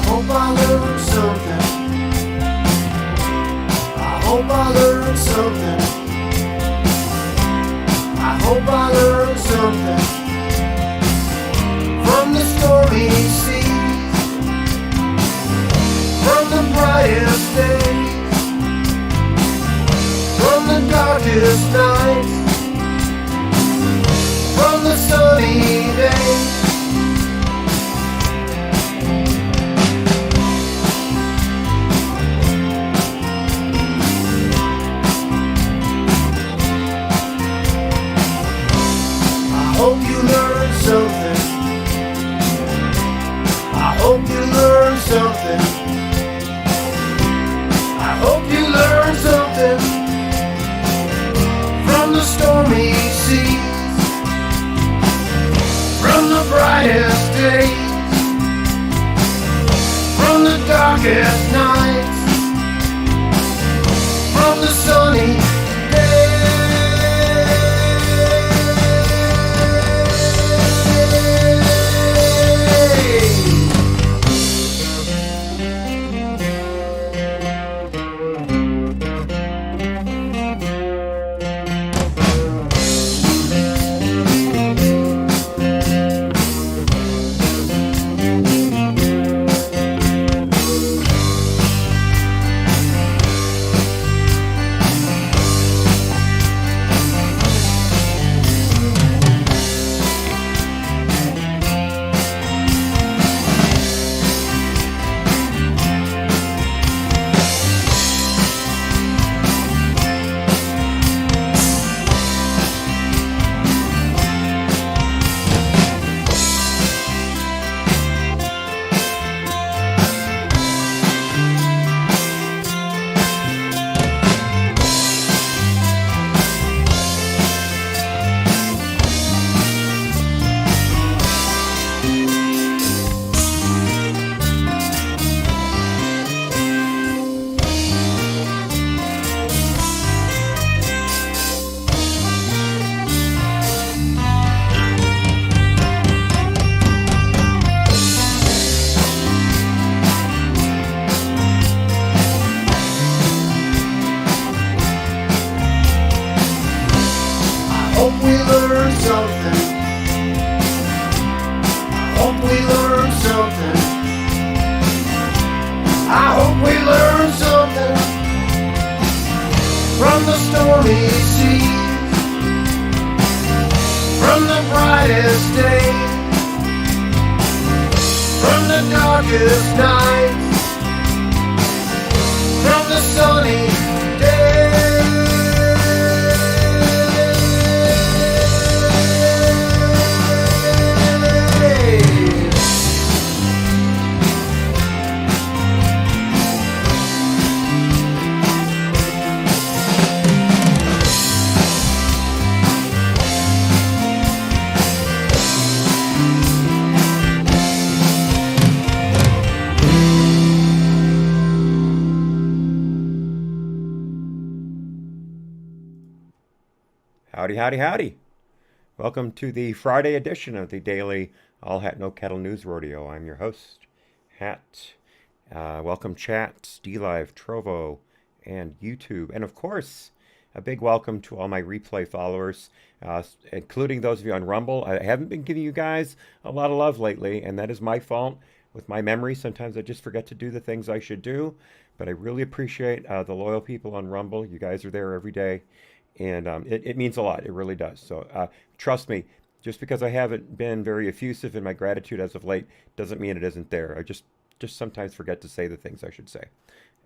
hope I learned something. I hope I learned something. I hope I learned something from the stormy seas, from the brightest days, from the darkest nights, from the sunny days. I hope you learned something. I hope you learned something. I hope you learned something from the stormy seas, from the brightest days, from the darkest nights, from the sunny days. Howdy, howdy, howdy. Welcome to the Friday edition of the daily All Hat No Kettle News Rodeo. I'm your host, Hat. Welcome chat, DLive, Trovo, and YouTube. And of course, a big welcome to all my replay followers, including those of you on Rumble. I haven't been giving you guys a lot of love lately, and that is my fault. With my memory, sometimes I just forget to do the things I should do. But I really appreciate the loyal people on Rumble. You guys are there every day. And it means a lot. It really does. So trust me, just because I haven't been very effusive in my gratitude as of late doesn't mean it isn't there. I just sometimes forget to say the things I should say.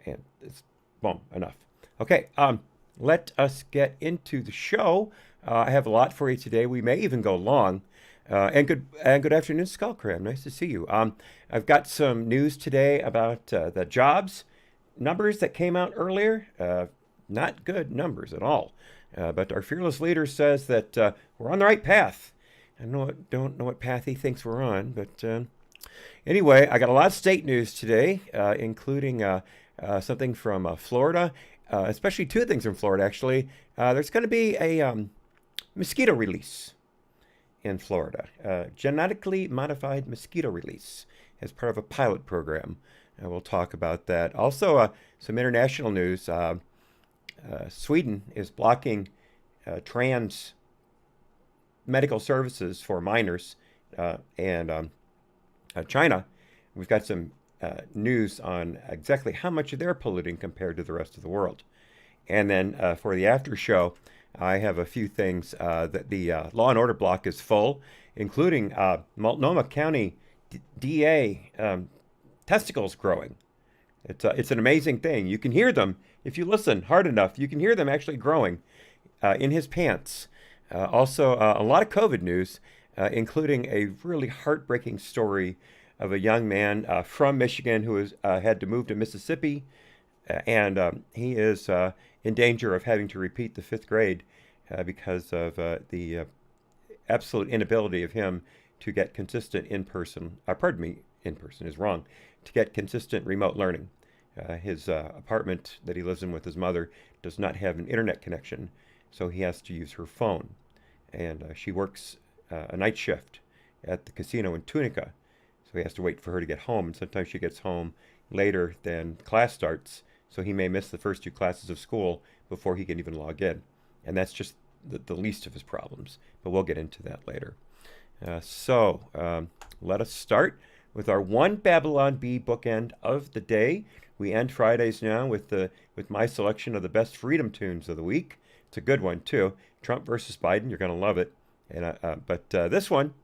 And it's, boom, enough. Okay, let us get into the show. I have a lot for you today. We may even go long. And good afternoon, Skullcram. Nice to see you. I've got some news today about the jobs numbers that came out earlier. Not good numbers at all. But our fearless leader says that we're on the right path. I don't know what path he thinks we're on, but anyway, I got a lot of state news today, including something from Florida, especially two things from Florida, actually. There's going to be a mosquito release in Florida, genetically modified mosquito release. as part of a pilot program. And we'll talk about that. Also, some international news. Sweden is blocking trans medical services for minors, and China. We've got some news on exactly how much they're polluting compared to the rest of the world. And then for the after show, I have a few things that the Law and Order block is full, including Multnomah County DA testicles growing. It's an amazing thing. You can hear them if you listen hard enough. You can hear them actually growing in his pants. Also, a lot of COVID news, including a really heartbreaking story of a young man from Michigan who had to move to Mississippi, and he is in danger of having to repeat the 5th grade because of the absolute inability of him to get consistent in-person is wrong, to get consistent remote learning. His apartment that he lives in with his mother does not have an internet connection, so he has to use her phone. And she works a night shift at the casino in Tunica, so he has to wait for her to get home. And sometimes she gets home later than class starts, so he may miss the first 2 classes of school before he can even log in. And that's just the least of his problems, but we'll get into that later. So let us start with our one Babylon Bee bookend of the day. We end Fridays now with my selection of the best freedom tunes of the week. It's a good one too. Trump versus Biden, you're going to love it. And but this one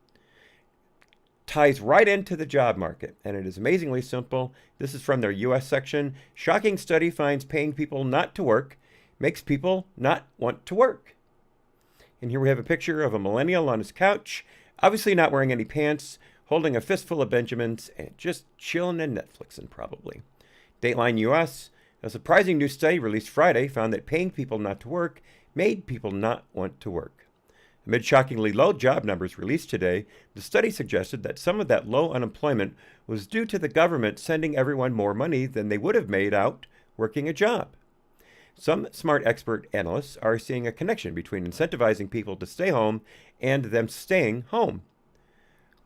ties right into the job market, and it is amazingly simple. This is from their U.S. section. Shocking study finds paying people not to work makes people not want to work. And here we have a picture of a millennial on his couch, obviously not wearing any pants, holding a fistful of Benjamins, and just chilling and Netflixing probably. Dateline US, a surprising new study released Friday found that paying people not to work made people not want to work. Amid shockingly low job numbers released today, the study suggested that some of that low unemployment was due to the government sending everyone more money than they would have made out working a job. Some smart expert analysts are seeing a connection between incentivizing people to stay home and them staying home.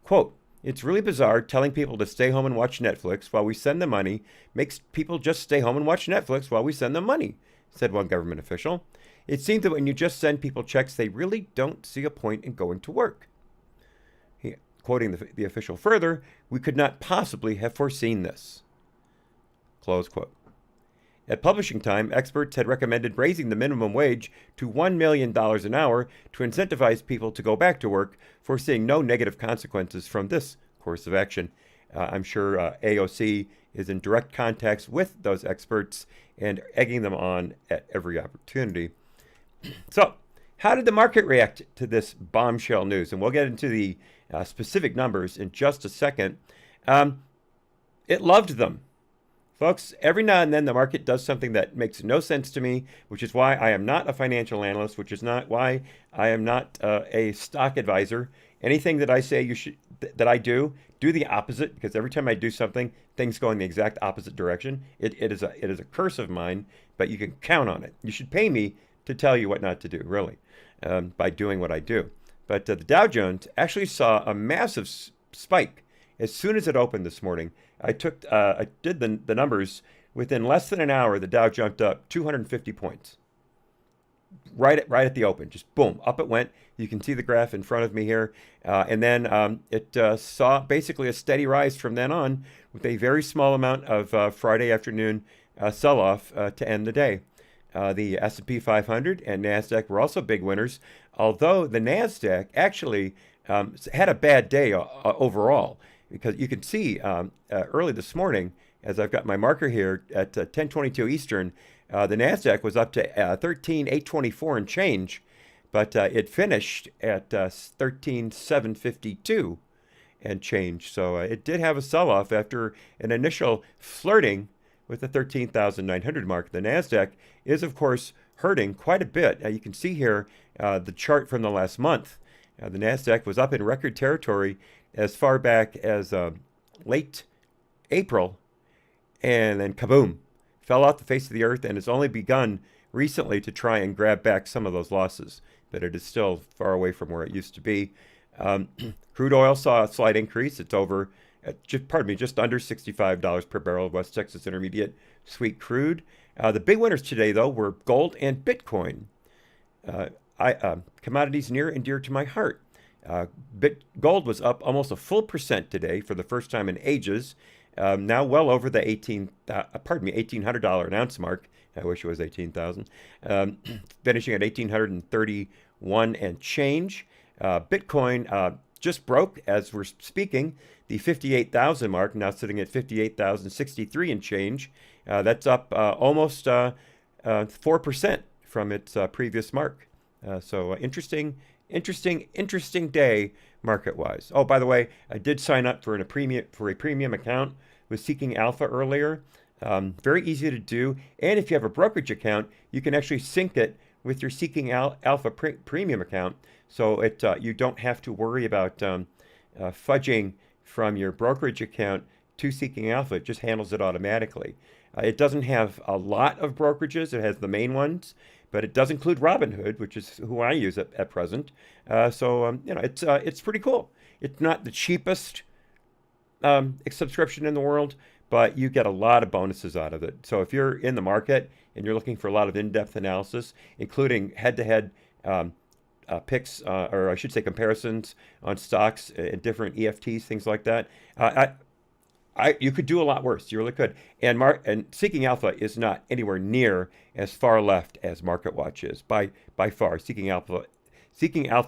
Quote, "It's really bizarre telling people to stay home and watch Netflix while we send them money makes people just stay home and watch Netflix while we send them money," said one government official. "It seems that when you just send people checks, they really don't see a point in going to work." Quoting the official further, "We could not possibly have foreseen this." Close quote. At publishing time, experts had recommended raising the minimum wage to $1 million an hour to incentivize people to go back to work, foreseeing no negative consequences from this course of action. I'm sure AOC is in direct contact with those experts and egging them on at every opportunity. So, how did the market react to this bombshell news? And we'll get into the specific numbers in just a second. It loved them. Folks, every now and then the market does something that makes no sense to me, which is why I am not a financial analyst, which is not why I am not a stock advisor. Anything that I say that I do the opposite, because every time I do something, things go in the exact opposite direction. It is a curse of mine, but you can count on it. You should pay me to tell you what not to do, really, by doing what I do. But the Dow Jones actually saw a massive spike as soon as it opened this morning. I did the numbers. Within less than an hour, the Dow jumped up 250 points. Right at the open, just boom, up it went. You can see the graph in front of me here. And then it saw basically a steady rise from then on, with a very small amount of Friday afternoon sell-off to end the day. The S&P 500 and NASDAQ were also big winners, although the NASDAQ actually had a bad day overall. Because you can see early this morning, as I've got my marker here at 10:22 Eastern, the NASDAQ was up to 13,824 and change, but it finished at 13,752 and change. So it did have a sell-off after an initial flirting with the 13,900 mark. The NASDAQ is, of course, hurting quite a bit. You can see here the chart from the last month. The NASDAQ was up in record territory as far back as late April, and then kaboom, fell off the face of the earth, and has only begun recently to try and grab back some of those losses, but it is still far away from where it used to be. Crude oil saw a slight increase. It's over just under $65 per barrel of West Texas Intermediate sweet crude. The big winners today, though, were gold and Bitcoin. Commodities near and dear to my heart. Gold was up almost a full percent today for the first time in ages. Now well over the $1,800 an ounce mark. I wish it was 18,000. Finishing at 1,831 and change. Bitcoin just broke as we're speaking the 58,000 mark. Now sitting at 58,063 and change. That's up almost 4% from its previous mark. So interesting day market-wise. Oh, by the way, I did sign up for a premium account with Seeking Alpha earlier. Very easy to do. And if you have a brokerage account, you can actually sync it with your Seeking Alpha premium account. So you don't have to worry about fudging from your brokerage account to Seeking Alpha. It just handles it automatically. It doesn't have a lot of brokerages. It has the main ones, but it does include Robinhood, which is who I use at present. It's pretty cool. It's not the cheapest subscription in the world, but you get a lot of bonuses out of it. So if you're in the market and you're looking for a lot of in-depth analysis, including head-to-head picks, or I should say comparisons on stocks and different EFTs, things like that, you could do a lot worse. You really could. And Seeking Alpha is not anywhere near as far left as MarketWatch is by far. Seeking Alpha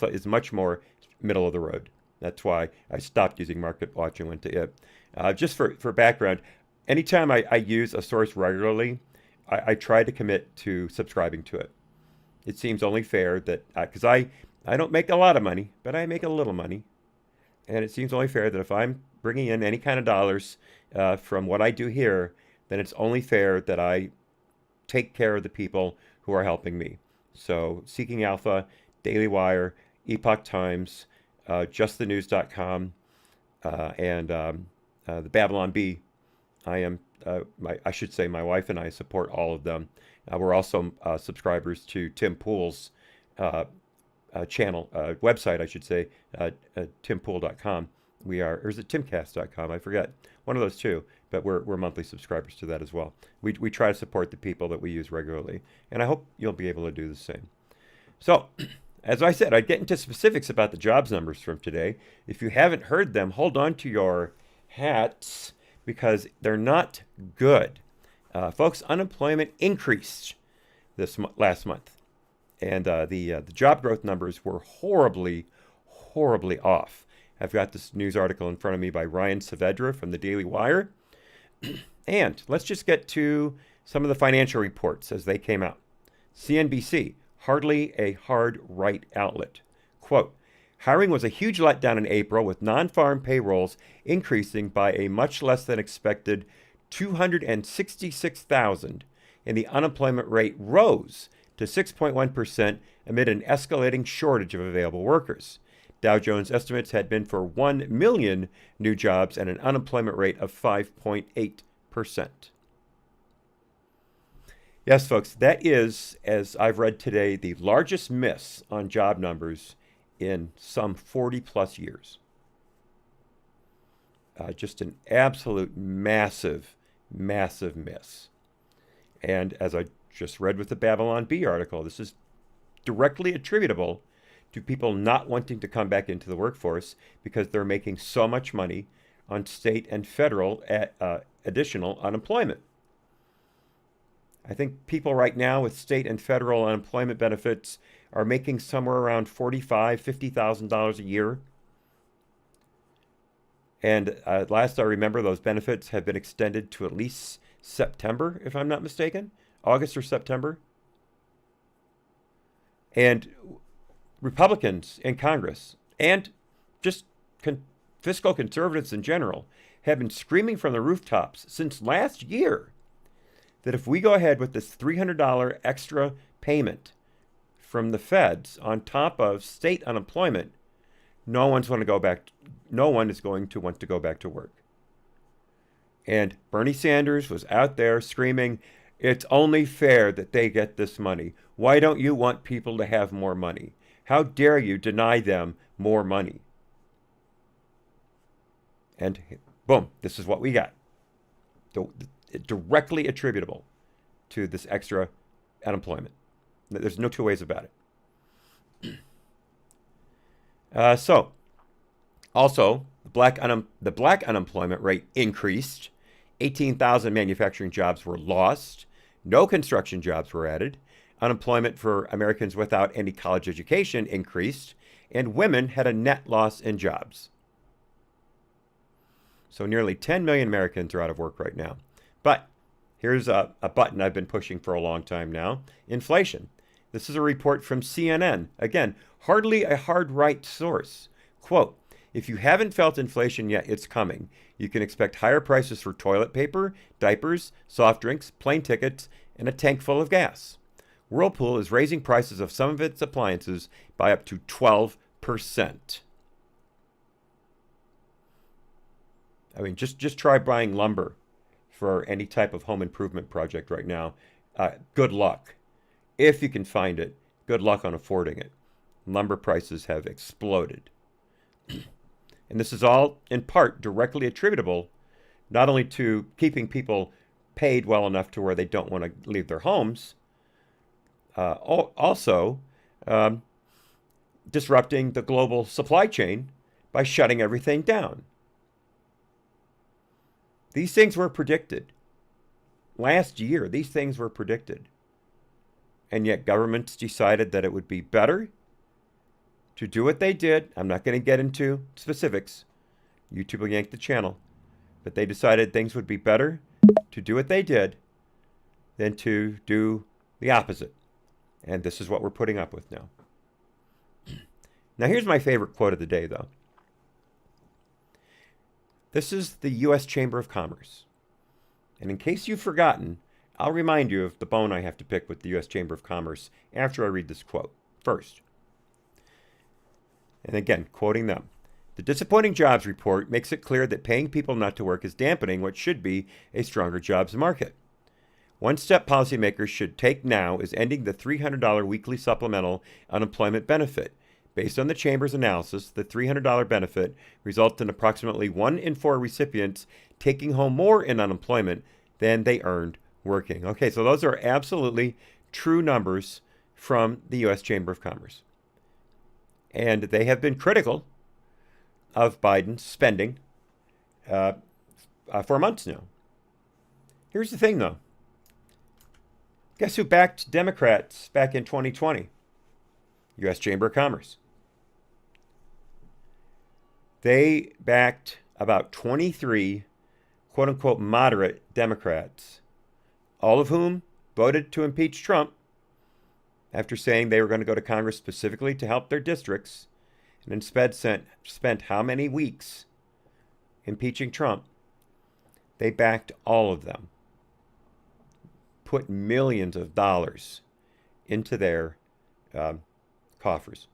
is much more middle of the road. That's why I stopped using MarketWatch and went to it. Just for background, anytime I use a source regularly, I try to commit to subscribing to it. It seems only fair that because I don't make a lot of money, but I make a little money, and it seems only fair that if I'm bringing in any kind of dollars from what I do here, then it's only fair that I take care of the people who are helping me. So Seeking Alpha, Daily Wire, Epoch Times, JustTheNews.com, and the Babylon Bee. I should say my wife and I support all of them. We're also subscribers to Tim Pool's channel, website, I should say, timpool.com. We are, or is it timcast.com? I forget. One of those two, but we're monthly subscribers to that as well. We try to support the people that we use regularly, and I hope you'll be able to do the same. So, as I said, I'd get into specifics about the jobs numbers from today. If you haven't heard them, hold on to your hats because they're not good. Folks, unemployment increased this last month, and the job growth numbers were horribly off. I've got this news article in front of me by Ryan Saavedra from the Daily Wire. And let's just get to some of the financial reports as they came out. CNBC, hardly a hard right outlet. Quote, hiring was a huge letdown in April with non-farm payrolls increasing by a much less than expected 266,000, and the unemployment rate rose to 6.1% amid an escalating shortage of available workers. Dow Jones estimates had been for 1 million new jobs and an unemployment rate of 5.8%. Yes, folks, that is, as I've read today, the largest miss on job numbers in some 40 plus years. Just an absolute massive miss. And as I just read with the Babylon Bee article, this is directly attributable to people not wanting to come back into the workforce because they're making so much money on state and federal additional unemployment. I think people right now with state and federal unemployment benefits are making somewhere around $45,000, $50,000 a year. And last I remember, those benefits have been extended to at least September, if I'm not mistaken, August or September. And Republicans in Congress and just fiscal conservatives in general have been screaming from the rooftops since last year that if we go ahead with this $300 extra payment from the feds on top of state unemployment, no one is going to want to go back to work. And Bernie Sanders was out there screaming, it's only fair that they get this money. Why don't you want people to have more money? How dare you deny them more money? And Boom, this is what we got. Directly attributable to this extra unemployment. There's no two ways about it. Also, the black unemployment rate increased. 18,000 manufacturing jobs were lost. No construction jobs were added. Unemployment for Americans without any college education increased, and women had a net loss in jobs. So nearly 10 million Americans are out of work right now. But here's a button I've been pushing for a long time now. Inflation. This is a report from CNN. Again, hardly a hard right source. Quote, if you haven't felt inflation yet, it's coming. You can expect higher prices for toilet paper, diapers, soft drinks, plane tickets, and a tank full of gas. Whirlpool is raising prices of some of its appliances by up to 12%. I mean, just try buying lumber for any type of home improvement project right now. Good luck. If you can find it, good luck on affording it. Lumber prices have exploded. And this is all in part directly attributable not only to keeping people paid well enough to where they don't want to leave their homes, also disrupting the global supply chain by shutting everything down. These things were predicted. Last year, these things were predicted. And yet governments decided that it would be better to do what they did. I'm not going to get into specifics. YouTube will yank the channel. But they decided things would be better to do what they did than to do the opposite. And this is what we're putting up with now. Now, here's my favorite quote of the day, though. This is the U.S. Chamber of Commerce. And in case you've forgotten, I'll remind you of the bone I have to pick with the U.S. Chamber of Commerce after I read this quote. First, and again, quoting them, the disappointing jobs report makes it clear that paying people not to work is dampening what should be a stronger jobs market. One step policymakers should take now is ending the $300 weekly supplemental unemployment benefit. Based on the Chamber's analysis, the $300 benefit results in approximately 1 in 4 recipients taking home more in unemployment than they earned working. Okay, so those are absolutely true numbers from the U.S. Chamber of Commerce. And they have been critical of Biden's spending for months now. Here's the thing, though. Guess who backed Democrats back in 2020? U.S. Chamber of Commerce. They backed about 23 quote-unquote moderate Democrats, all of whom voted to impeach Trump after saying they were going to go to Congress specifically to help their districts, and instead spent how many weeks impeaching Trump? They backed all of them, put millions of dollars into their coffers.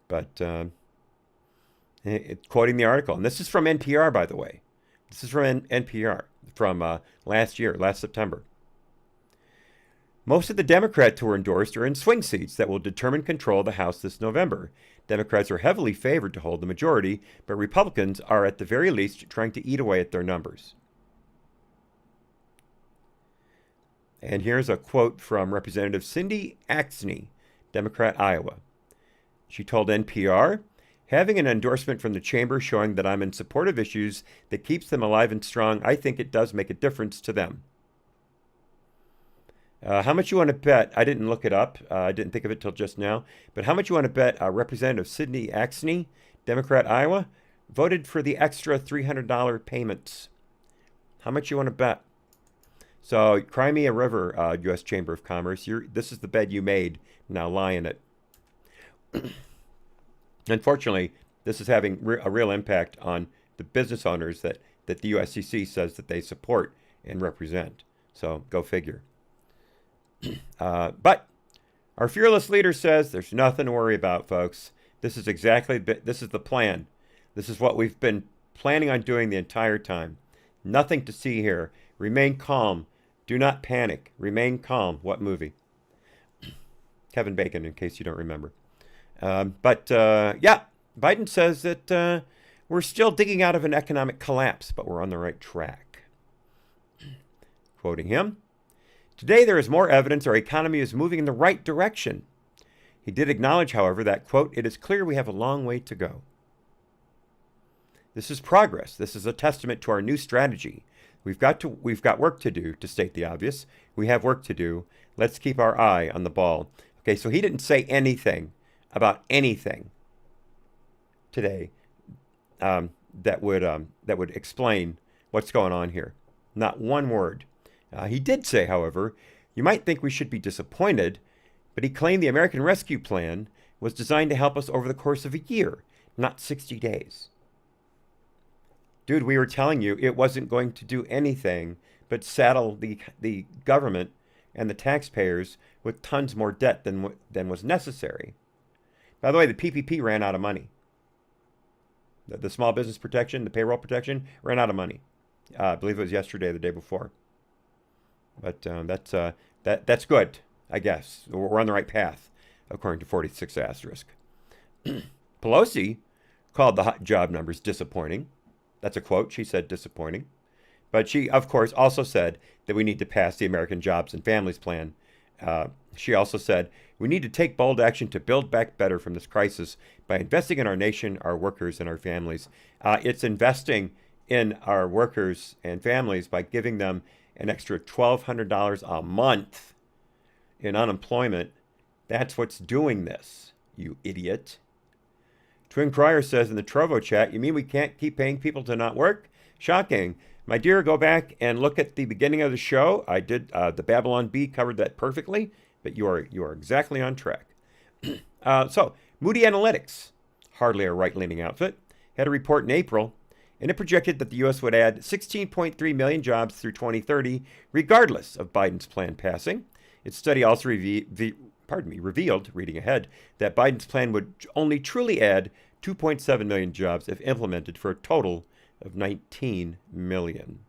But quoting the article, and this is from NPR, by the way. This is from NPR from last September. Most of the Democrats who were endorsed are in swing seats that will determine control of the House this November. Democrats are heavily favored to hold the majority, but Republicans are at the very least trying to eat away at their numbers. And here's a quote from Representative Cindy AHNC, Democrat, Iowa. She told NPR, having an endorsement from the chamber showing that I'm in support of issues that keeps them alive and strong, I think it does make a difference to them. How much you want to bet? I didn't look it up. I didn't think of it till just now. But how much you want to bet Representative Cindy AHNC, Democrat, Iowa, voted for the extra $300 payments? How much you want to bet? So, Crimea River, U.S. Chamber of Commerce, this is the bed you made. Now lie in it. Unfortunately, this is having a real impact on the business owners that the USCC says that they support and represent. So, go figure. But our fearless leader says there's nothing to worry about, folks. This is the plan. This is what we've been planning on doing the entire time. Nothing to see here. Remain calm. Do not panic. Remain calm. What movie? Kevin Bacon, in case you don't remember. But Biden says that We're still digging out of an economic collapse, but we're on the right track. Quoting him, today there is more evidence our economy is moving in the right direction. He did acknowledge, however, that, quote, it is clear we have a long way to go. This is progress. This is a testament to our new strategy. We've got work to do, to state the obvious. We have work to do. Let's keep our eye on the ball. Okay, so he didn't say anything about anything today that would explain what's going on here. Not one word. He did say, however, you might think we should be disappointed, but he claimed the American Rescue Plan was designed to help us over the course of a year, not 60 days. Dude, we were telling you it wasn't going to do anything but saddle the government and the taxpayers with tons more debt than was necessary. By the way, the PPP ran out of money. The small business protection, the payroll protection, ran out of money. I believe it was yesterday or the day before. But that's good, I guess. We're on the right path, according to 46 asterisk. Pelosi called the job numbers disappointing. That's a quote. She said disappointing. But she, of course, also said that we need to pass the American Jobs and Families Plan. She also said we need to take bold action to build back better from this crisis by investing in our nation, our workers, and our families. It's investing in our workers and families by giving them an extra $1,200 a month in unemployment. That's what's doing this, you idiot. Twin Crier says in the Trovo chat, you mean we can't keep paying people to not work? Shocking. My dear, go back and look at the beginning of the show. I did, the Babylon Bee covered that perfectly, but you are exactly on track. So, Moody Analytics, hardly a right-leaning outfit, had a report in April, and it projected that the U.S. would add 16.3 million jobs through 2030, regardless of Biden's plan passing. Its study also revealed, reading ahead, that Biden's plan would only truly add 2.7 million jobs if implemented, for a total of 19 million.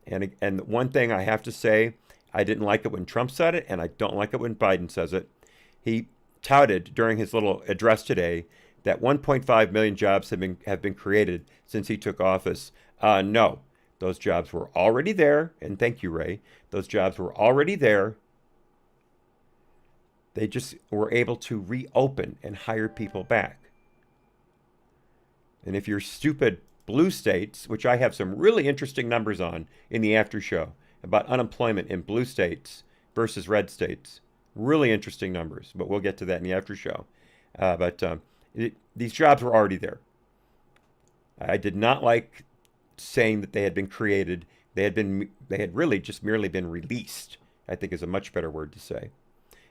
And one thing I have to say, I didn't like it when Trump said it, and I don't like it when Biden says it. He touted during his little address today that 1.5 million jobs have been created since he took office. No, those jobs were already there, and thank you, Ray. Those jobs were already there. They just were able to reopen and hire people back. And if you're stupid blue states, which I have some really interesting numbers on in the after show about unemployment in blue states versus red states, really interesting numbers, but we'll get to that in the after show. These jobs were already there. I did not like saying that they had been created. They had really just merely been released, I think is a much better word to say.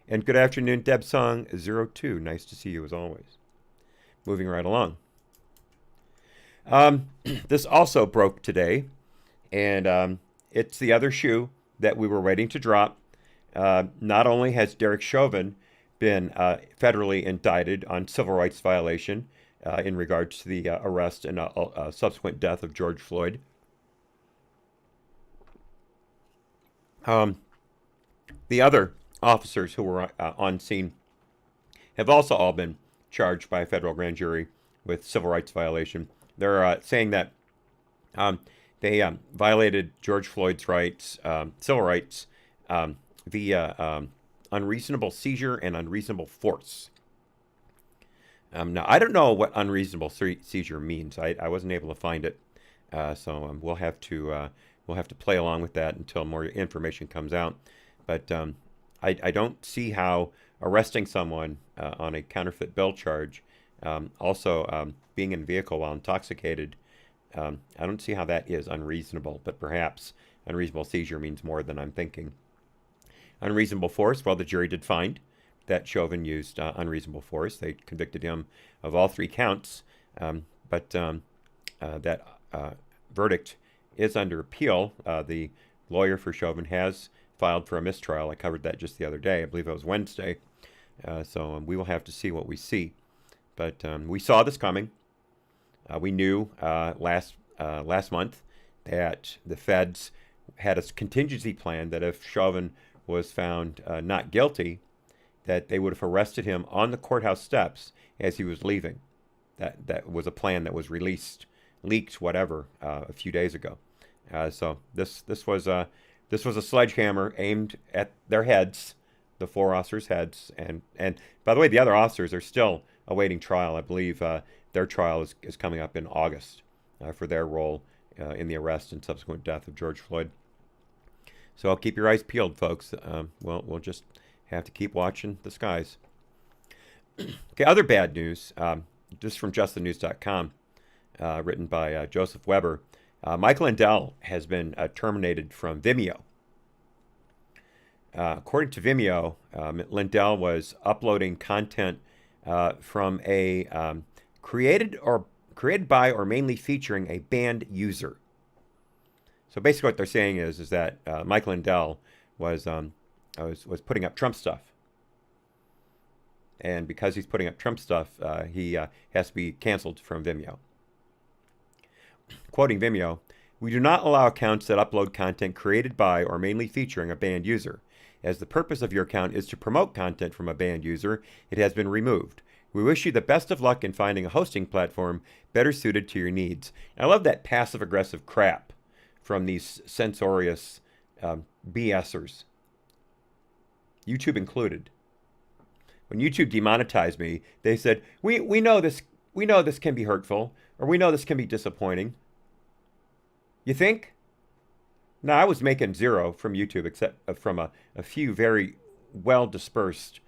And good afternoon, Deb Song 02. Nice to see you as always. Moving right along. This also broke today, and it's the other shoe that we were waiting to drop. Not only has Derek Chauvin been federally indicted on civil rights violation in regards to the arrest and subsequent death of George Floyd. The other officers who were on scene have also all been charged by a federal grand jury with civil rights violation. They're saying that they violated George Floyd's rights, civil rights, via unreasonable seizure and unreasonable force. Now, I don't know what unreasonable seizure means. I wasn't able to find it, so we'll have to play along with that until more information comes out. But I don't see how arresting someone on a counterfeit bill charge, also being in a vehicle while intoxicated, I don't see how that is unreasonable. But perhaps unreasonable seizure means more than I'm thinking. Unreasonable force, well, the jury did find that Chauvin used unreasonable force. They convicted him of all 3 counts, but that verdict is under appeal. The lawyer for Chauvin has filed for a mistrial. I covered that just the other day. I believe it was Wednesday. So we will have to see what we see. But we saw this coming. We knew last month that the feds had a contingency plan that if Chauvin was found not guilty, that they would have arrested him on the courthouse steps as he was leaving. that was a plan that was leaked, whatever, a few days ago. So this was a sledgehammer aimed at their heads, the 4 officers' heads, and by the way, the other officers are still awaiting trial. I believe their trial is coming up in August for their role in the arrest and subsequent death of George Floyd. So I'll keep your eyes peeled, folks. We'll just have to keep watching the skies. Okay, other bad news, just from justthenews.com, written by Joseph Weber. Mike Lindell has been terminated from Vimeo. According to Vimeo, Lindell was uploading content from a created by or mainly featuring a banned user. So basically, what they're saying is that Mike Lindell was putting up Trump stuff, and because he's putting up Trump stuff, he has to be canceled from Vimeo. Quoting Vimeo, "We do not allow accounts that upload content created by or mainly featuring a banned user. As the purpose of your account is to promote content from a banned user, it has been removed. We wish you the best of luck in finding a hosting platform better suited to your needs." I love that passive-aggressive crap from these censorious BSers, YouTube included. When YouTube demonetized me, they said, we know this can be hurtful, or we know this can be disappointing. You think? No, I was making zero from YouTube, except from a few very well-dispersed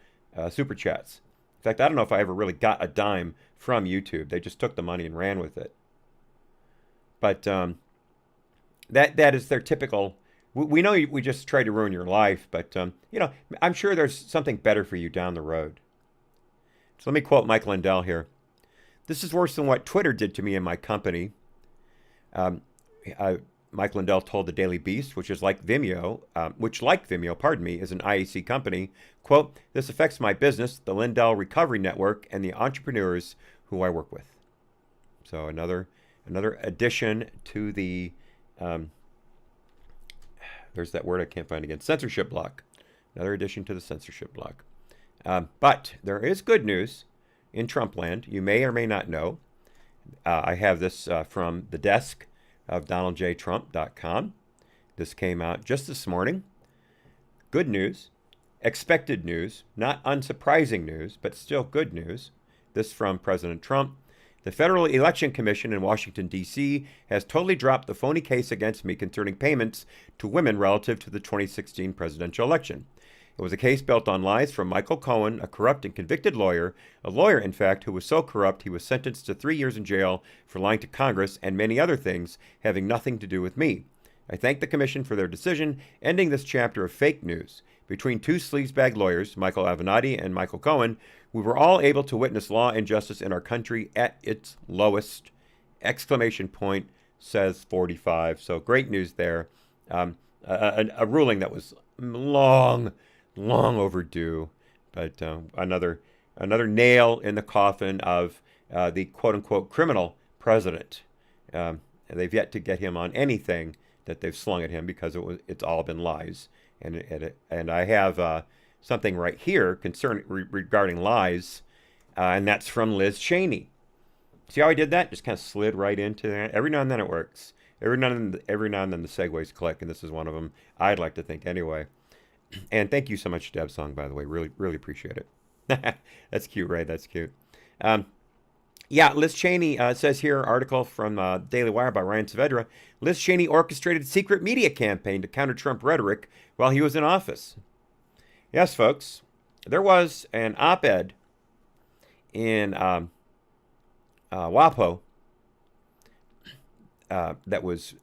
super chats. In fact, I don't know if I ever really got a dime from YouTube. They just took the money and ran with it. But that is their typical. We know we just tried to ruin your life, but I'm sure there's something better for you down the road. So let me quote Mike Lindell here. "This is worse than what Twitter did to me and my company." Mike Lindell told the Daily Beast, which like Vimeo, is an IAC company, quote, "This affects my business, the Lindell Recovery Network, and the entrepreneurs who I work with." So another addition to the, there's that word I can't find again, censorship block. Another addition to the censorship block. But there is good news in Trump land. You may or may not know. I have this from the desk of DonaldJTrump.com. This came out just this morning. Good news, expected news, not unsurprising news, but still good news. This from President Trump. "The Federal Election Commission in Washington, D.C. has totally dropped the phony case against me concerning payments to women relative to the 2016 presidential election. It was a case built on lies from Michael Cohen, a corrupt and convicted lawyer, in fact, who was so corrupt he was sentenced to 3 years in jail for lying to Congress and many other things having nothing to do with me. I thank the commission for their decision, ending this chapter of fake news. Between 2 sleazebag lawyers, Michael Avenatti and Michael Cohen, we were all able to witness law and justice in our country at its lowest!" Exclamation point, says 45. So great news there. A ruling that was long overdue, but another nail in the coffin of the quote-unquote criminal president. They've yet to get him on anything that they've slung at him because it's all been lies. And I have something right here regarding lies, and that's from Liz Cheney. See how I did that? Just kind of slid right into that. Every now and then it works. Every now and then the segues click, and this is one of them. I'd like to think anyway. And thank you so much, Deb Song, by the way. Really, really appreciate it. That's cute, right? That's cute. Yeah, Liz Cheney says here, article from Daily Wire by Ryan Saavedra. Liz Cheney orchestrated secret media campaign to counter Trump rhetoric while he was in office. Yes, folks, there was an op-ed in WAPO that was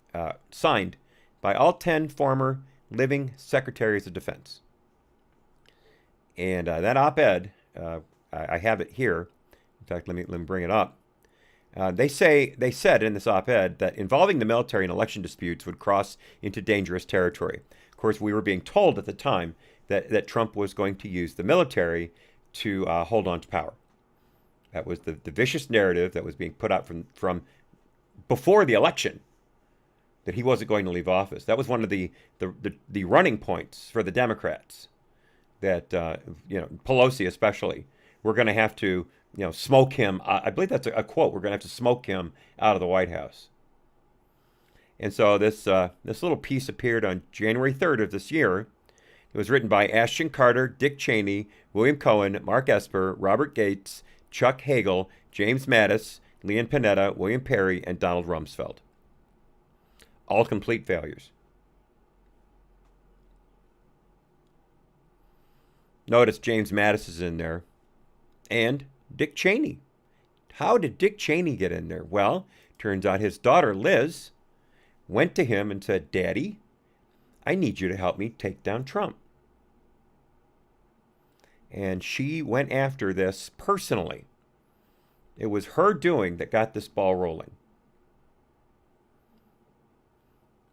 signed by all 10 former living secretaries of defense. And that op-ed, I have it here. In fact, let me bring it up. They said in this op-ed that involving the military in election disputes would cross into dangerous territory. Of course, we were being told at the time that Trump was going to use the military to hold on to power. That was the vicious narrative that was being put out from before the election, that he wasn't going to leave office. That was one of the running points for the Democrats, that Pelosi especially, we're going to have to smoke him. I believe that's a quote. We're going to have to smoke him out of the White House. And so this little piece appeared on January 3rd of this year. It was written by Ashton Carter, Dick Cheney, William Cohen, Mark Esper, Robert Gates, Chuck Hagel, James Mattis, Leon Panetta, William Perry, and Donald Rumsfeld. All complete failures. Notice James Mattis is in there. And Dick Cheney. How did Dick Cheney get in there? Well, turns out his daughter, Liz, went to him and said, "Daddy, I need you to help me take down Trump." And she went after this personally. It was her doing that got this ball rolling.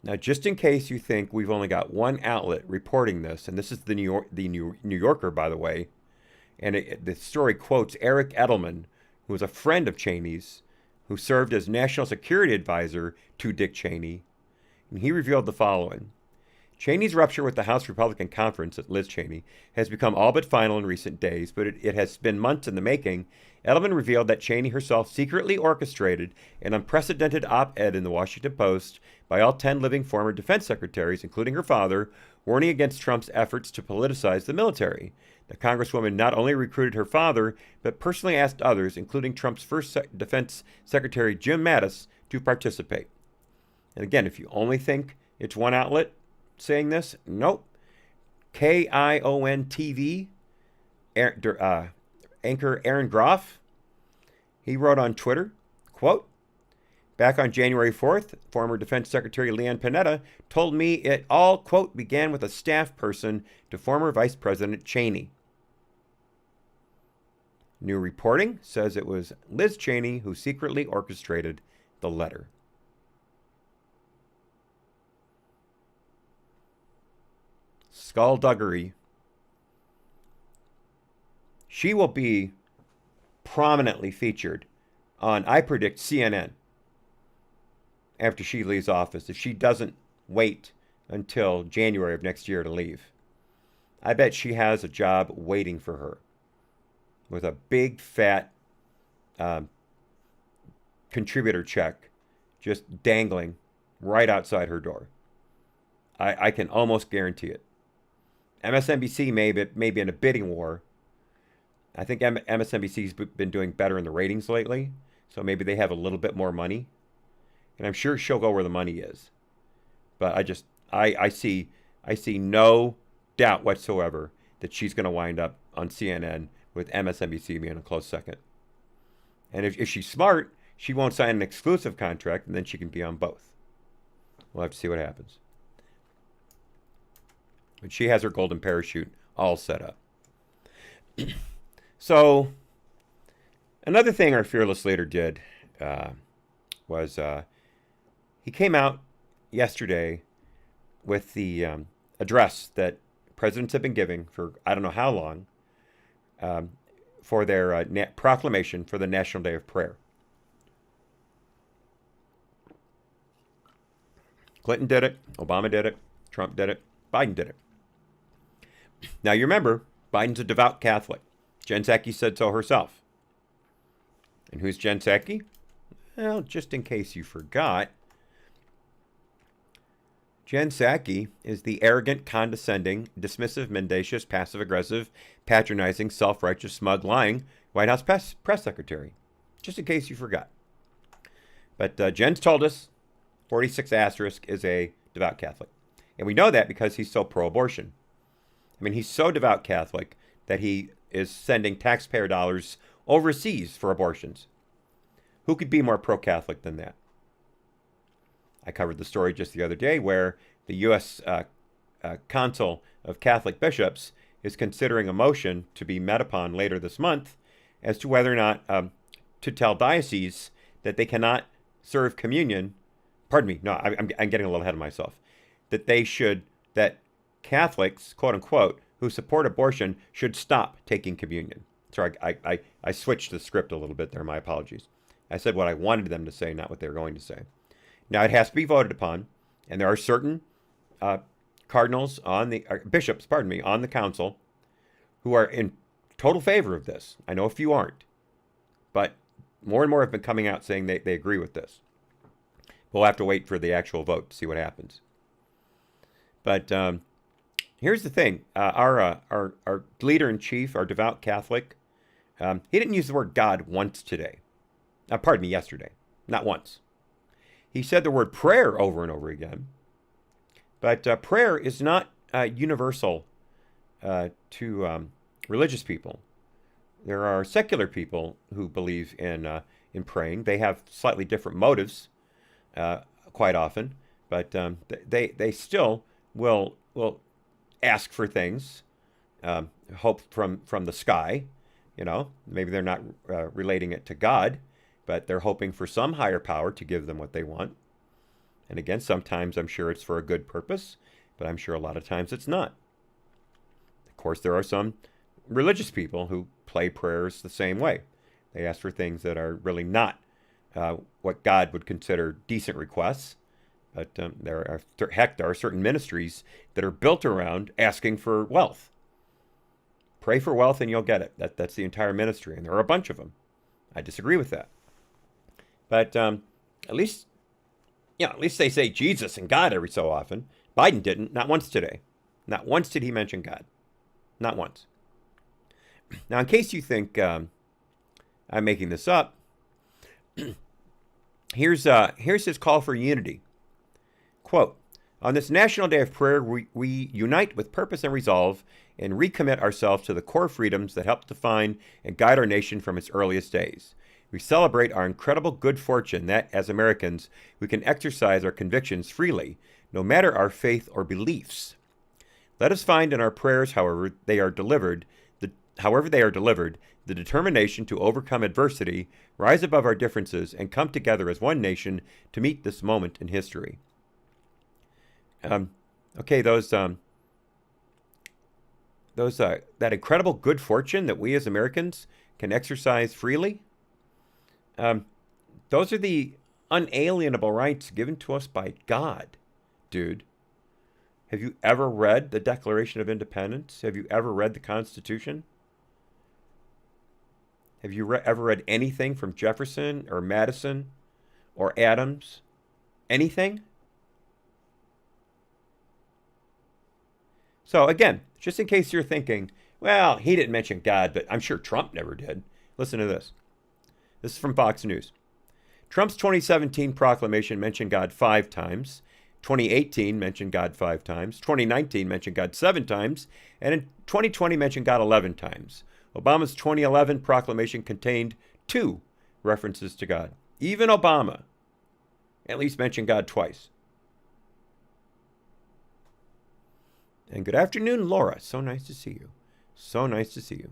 Now, just in case you think we've only got one outlet reporting this, and this is the New Yorker, by the way, and the story quotes Eric Edelman, who was a friend of Cheney's, who served as national security advisor to Dick Cheney, and he revealed the following. Cheney's rupture with the House Republican Conference, Liz Cheney, has become all but final in recent days, but it has been months in the making. Edelman revealed that Cheney herself secretly orchestrated an unprecedented op-ed in the Washington Post by all 10 living former defense secretaries, including her father, warning against Trump's efforts to politicize the military. The Congresswoman not only recruited her father, but personally asked others, including Trump's first defense secretary, Jim Mattis, to participate. And again, if you only think it's one outlet saying this, nope. KION TV anchor Aaron Groff, he wrote on Twitter, quote, "Back on January 4th, former Defense Secretary Leon Panetta told me it all, quote, began with a staff person to former Vice President Cheney. New reporting says it was Liz Cheney who secretly orchestrated the letter." Skullduggery. She will be prominently featured on, I predict, CNN after she leaves office, if she doesn't wait until January of next year to leave. I bet she has a job waiting for her with a big, fat contributor check just dangling right outside her door. I can almost guarantee it. MSNBC may be in a bidding war. I think MSNBC's been doing better in the ratings lately, so maybe they have a little bit more money. And I'm sure she'll go where the money is. But I see no doubt whatsoever that she's going to wind up on CNN with MSNBC being a close second. And if she's smart, she won't sign an exclusive contract, and then she can be on both. We'll have to see what happens. But she has her golden parachute all set up. So, another thing our fearless leader did was he came out yesterday with the address that presidents have been giving for I don't know how long for their proclamation for the National Day of Prayer. Clinton did it. Obama did it. Trump did it. Biden did it. Now, you remember, Biden's a devout Catholic. Jen Psaki said so herself. And who's Jen Psaki? Well, just in case you forgot, Jen Psaki is the arrogant, condescending, dismissive, mendacious, passive-aggressive, patronizing, self-righteous, smug, lying White House press secretary. Just in case you forgot. But Jen's told us 46 asterisk is a devout Catholic. And we know that because he's so pro-abortion. I mean, he's so devout Catholic that he is sending taxpayer dollars overseas for abortions. Who could be more pro-Catholic than that? I covered the story just the other day where the U.S. Council of Catholic Bishops is considering a motion to be met upon later this month as to whether or not to tell dioceses that they cannot serve communion. Pardon me, no, I'm getting a little ahead of myself. That Catholics, quote unquote, who support abortion should stop taking communion. Sorry, I switched the script a little bit there. My apologies. I said what I wanted them to say, not what they were going to say. Now, it has to be voted upon, and there are certain cardinals bishops, on the council who are in total favor of this. I know a few aren't. But more and more have been coming out saying they agree with this. We'll have to wait for the actual vote to see what happens. But here's the thing. Our leader-in-chief, our devout Catholic, he didn't use the word God once today. Pardon me, yesterday. Not once. He said the word prayer over and over again. But prayer is not universal to religious people. There are secular people who believe in praying. They have slightly different motives quite often, but they still will ask for things, hope from the sky. You know, maybe they're not relating it to God, but they're hoping for some higher power to give them what they want. And again, sometimes I'm sure it's for a good purpose, but I'm sure a lot of times it's not. Of course, there are some religious people who play prayers the same way. They ask for things that are really not what God would consider decent requests. But there are certain ministries that are built around asking for wealth. Pray for wealth and you'll get it. That's the entire ministry, and there are a bunch of them. I disagree with that. But at least they say Jesus and God every so often. Biden didn't, not once today. Not once did he mention God. Not once. Now, in case you think I'm making this up, here's his call for unity. Quote, on this National Day of Prayer, we unite with purpose and resolve and recommit ourselves to the core freedoms that help define and guide our nation from its earliest days. We celebrate our incredible good fortune that, as Americans, we can exercise our convictions freely, no matter our faith or beliefs. Let us find in our prayers, however they are delivered, the determination to overcome adversity, rise above our differences, and come together as one nation to meet this moment in history. That incredible good fortune that we as Americans can exercise freely, those are the unalienable rights given to us by God, dude. Have you ever read the Declaration of Independence? Have you ever read the Constitution? Have you ever read anything from Jefferson or Madison or Adams? Anything? So again, just in case you're thinking, well, he didn't mention God, but I'm sure Trump never did. Listen to this. This is from Fox News. Trump's 2017 proclamation mentioned God 5 times. 2018 mentioned God 5 times. 2019 mentioned God 7 times. And in 2020 mentioned God 11 times. Obama's 2011 proclamation contained 2 references to God. Even Obama at least mentioned God twice. And good afternoon, Laura. So nice to see you. So nice to see you.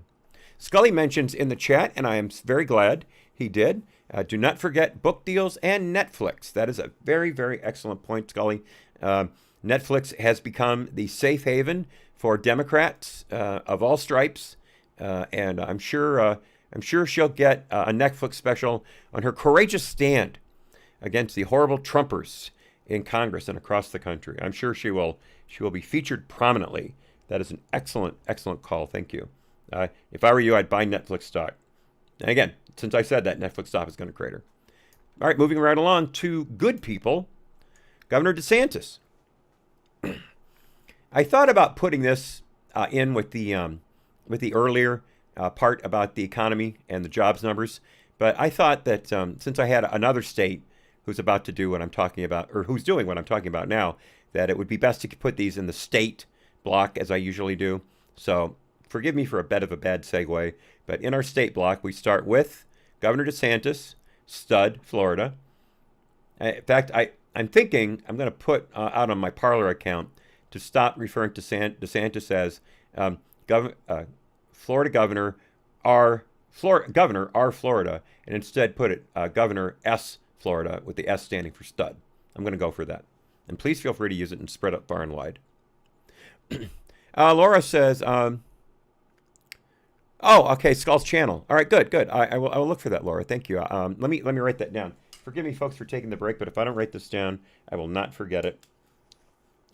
Scully mentions in the chat, and I am very glad he did, do not forget book deals and Netflix. That is a very, very excellent point, Scully. Netflix has become the safe haven for Democrats of all stripes, and I'm sure she'll get a Netflix special on her courageous stand against the horrible Trumpers in Congress and across the country. I'm sure she will be featured prominently. That is an excellent, excellent call. Thank you. If I were you, I'd buy Netflix stock. And again, since I said that, Netflix stock is going to crater. All right, moving right along to good people. Governor DeSantis. I thought about putting this in with the earlier part about the economy and the jobs numbers, but I thought that since I had another state who's about to do what I'm talking about, or who's doing what I'm talking about now, that it would be best to put these in the state block as I usually do. So forgive me for a bit of a bad segue, but in our state block, we start with Governor DeSantis, stud, Florida. In fact, I'm thinking I'm going to put out on my Parler account to stop referring to DeSantis as Florida Governor R. Florida, and instead put it Governor S. Florida, with the S standing for stud. I'm going to go for that. And please feel free to use it and spread it far and wide. Laura says, oh, okay, Skull's channel. All right, good. I will look for that, Laura. Thank you. Let me write that down. Forgive me, folks, for taking the break, but if I don't write this down, I will not forget it.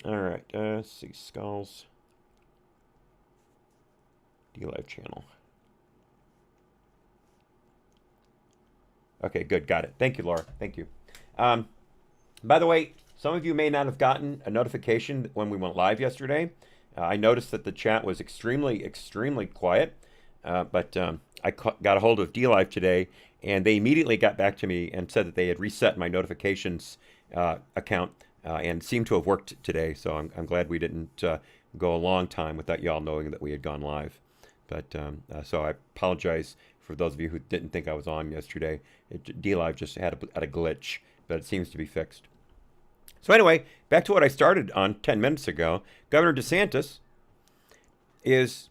All right, let's see, Skull's D-Live channel. Okay, good. Got it. Thank you, Laura. Thank you. Um, by the way, some of you may not have gotten a notification when we went live yesterday. I noticed that the chat was extremely quiet, but got a hold of DLive today, and they immediately got back to me and said that they had reset my notifications account and seemed to have worked today. So I'm glad we didn't go a long time without y'all knowing that we had gone live. But so I apologize for those of you who didn't think I was on yesterday. DLive just had a glitch, but it seems to be fixed. So anyway, back to what I started on 10 minutes ago. Governor DeSantis is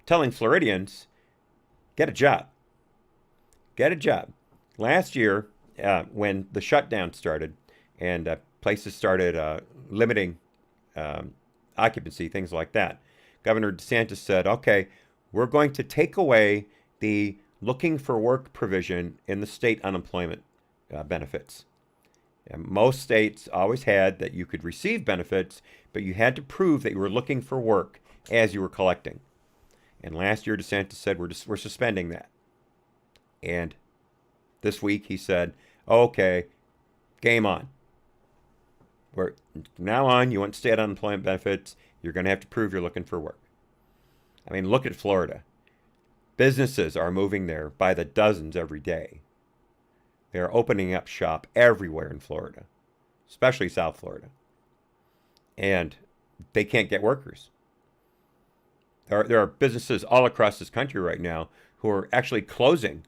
telling Floridians, get a job. Get a job. Last year, when the shutdown started and places started limiting occupancy, things like that, Governor DeSantis said, okay, we're going to take away the looking for work provision in the state unemployment benefits. And most states always had that you could receive benefits, but you had to prove that you were looking for work as you were collecting. And last year, DeSantis said, we're suspending that. And this week, he said, okay, game on. From now on, you want state unemployment benefits, you're going to have to prove you're looking for work. I mean, look at Florida. Businesses are moving there by the dozens every day. They're opening up shop everywhere in Florida, especially South Florida. And they can't get workers. There are businesses all across this country right now who are actually closing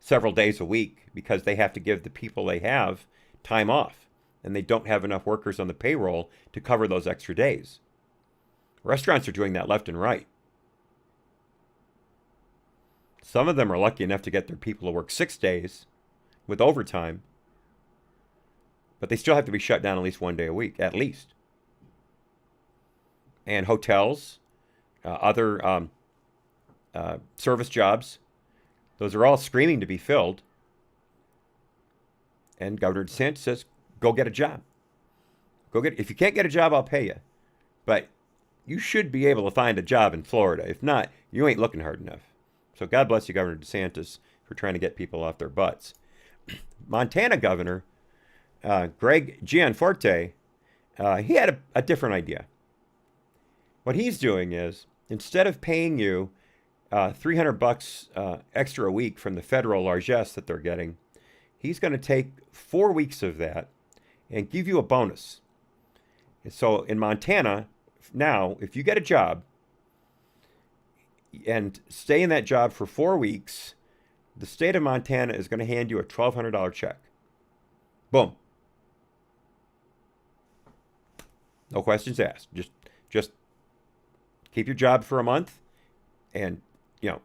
several days a week because they have to give the people they have time off, and they don't have enough workers on the payroll to cover those extra days. Restaurants are doing that left and right. Some of them are lucky enough to get their people to work 6 days with overtime, but they still have to be shut down at least 1 day a week, at least. And hotels, other service jobs, those are all screaming to be filled. And Governor DeSantis says, go get a job. If you can't get a job, I'll pay you. But you should be able to find a job in Florida. If not, you ain't looking hard enough. So God bless you, Governor DeSantis, for trying to get people off their butts. Montana Governor Greg Gianforte, he had a different idea. What he's doing is, instead of paying you $300 extra a week from the federal largesse that they're getting, he's going to take 4 weeks of that and give you a bonus. And so in Montana, now, if you get a job and stay in that job for 4 weeks, the state of Montana is going to hand you a $1,200 check. Boom. No questions asked. Just keep your job for a month, and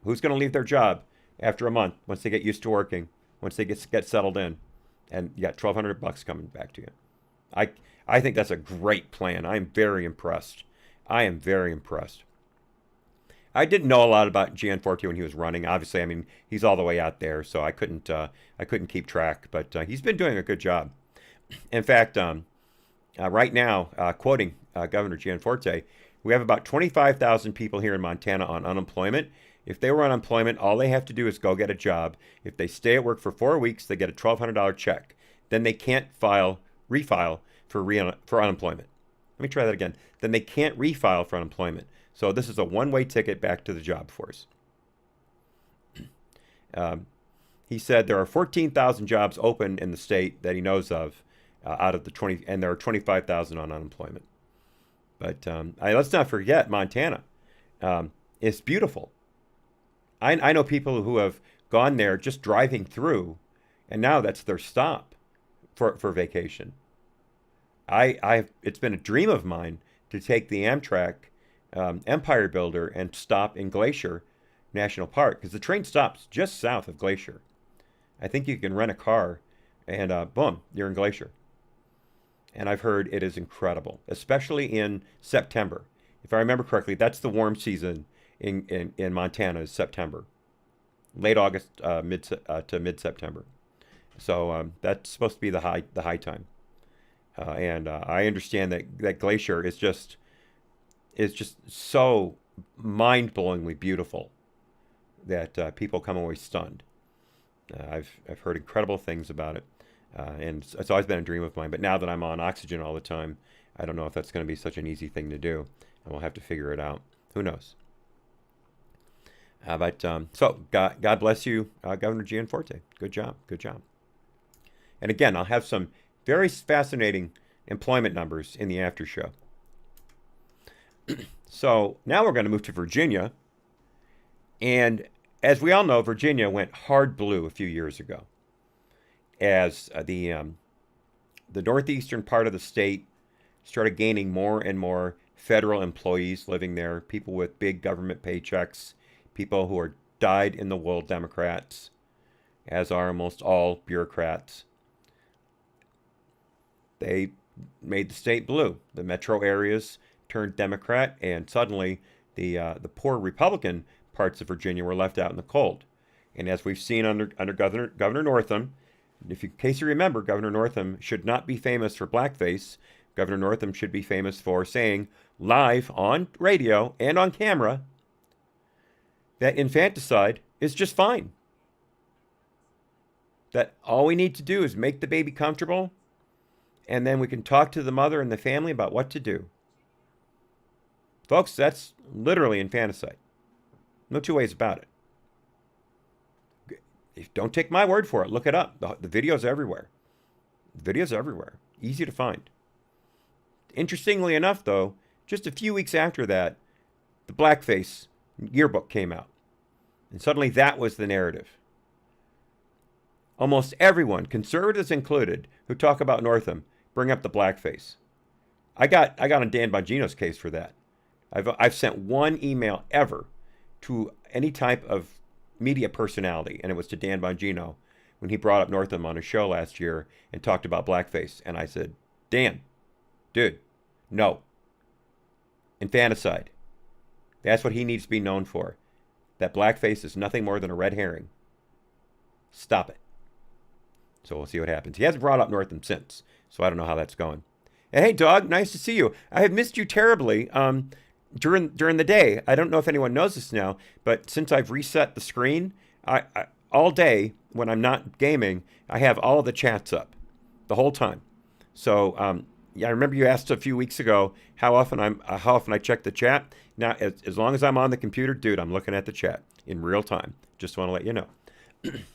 who's going to leave their job after a month once they get used to working, once they get settled in, and you got $1,200 coming back to you. I think that's a great plan. I'm very impressed. I am very impressed. I didn't know a lot about Gianforte when he was running. Obviously, I mean, he's all the way out there, so I couldn't keep track. But he's been doing a good job. In fact, right now, quoting Governor Gianforte, we have about 25,000 people here in Montana on unemployment. If they were on unemployment, all they have to do is go get a job. If they stay at work for 4 weeks, they get a $1,200 check. Then they can't refile for unemployment. Let me try that again. Then they can't refile for unemployment. So this is a one-way ticket back to the job force. He said there are 14,000 jobs open in the state that he knows of out of the 20, and there are 25,000 on unemployment. But let's not forget Montana. It's beautiful. I know people who have gone there just driving through, and now that's their stop for vacation. It's been a dream of mine to take the Amtrak Empire Builder and stop in Glacier National Park, because the train stops just south of Glacier. I think you can rent a car and boom, you're in Glacier. And I've heard it is incredible, especially in September. If I remember correctly, that's the warm season in Montana, is September. Late August to mid-September. So that's supposed to be the high time. And I understand that Glacier is just so mind-blowingly beautiful that people come away stunned. I've heard incredible things about it, and it's always been a dream of mine. But now that I'm on oxygen all the time, I don't know if that's going to be such an easy thing to do, and we'll have to figure it out. Who knows? So God bless you, Governor Gianforte. Good job, good job. And again, I'll have some very fascinating employment numbers in the after show. So now we're going to move to Virginia. And as we all know, Virginia went hard blue a few years ago as the northeastern part of the state started gaining more and more federal employees living there, people with big government paychecks, people who are dyed-in-the-wool Democrats, as are almost all bureaucrats. They made the state blue. The metro areas turned Democrat, and suddenly the poor Republican parts of Virginia were left out in the cold. And as we've seen under Governor Northam, in case you remember, Governor Northam should not be famous for blackface. Governor Northam should be famous for saying live on radio and on camera that infanticide is just fine. That all we need to do is make the baby comfortable, and then we can talk to the mother and the family about what to do. Folks, that's literally infanticide. No two ways about it. Don't take my word for it. Look it up. The videos are everywhere. The videos are everywhere. Easy to find. Interestingly enough, though, just a few weeks after that, the blackface yearbook came out. And suddenly that was the narrative. Almost everyone, conservatives included, who talk about Northam, bring up the blackface. I got on Dan Bongino's case for that. I've sent one email ever to any type of media personality, and it was to Dan Bongino when he brought up Northam on a show last year and talked about blackface. And I said, Dan, dude, no. Infanticide. That's what he needs to be known for. That blackface is nothing more than a red herring. Stop it. So we'll see what happens. He hasn't brought up Northam since, so I don't know how that's going. And hey, dog, nice to see you. I have missed you terribly during the day. I don't know if anyone knows this now, but since I've reset the screen, I all day when I'm not gaming, I have all of the chats up the whole time. So yeah, I remember you asked a few weeks ago how often I check the chat. Now, as long as I'm on the computer, dude, I'm looking at the chat in real time. Just want to let you know.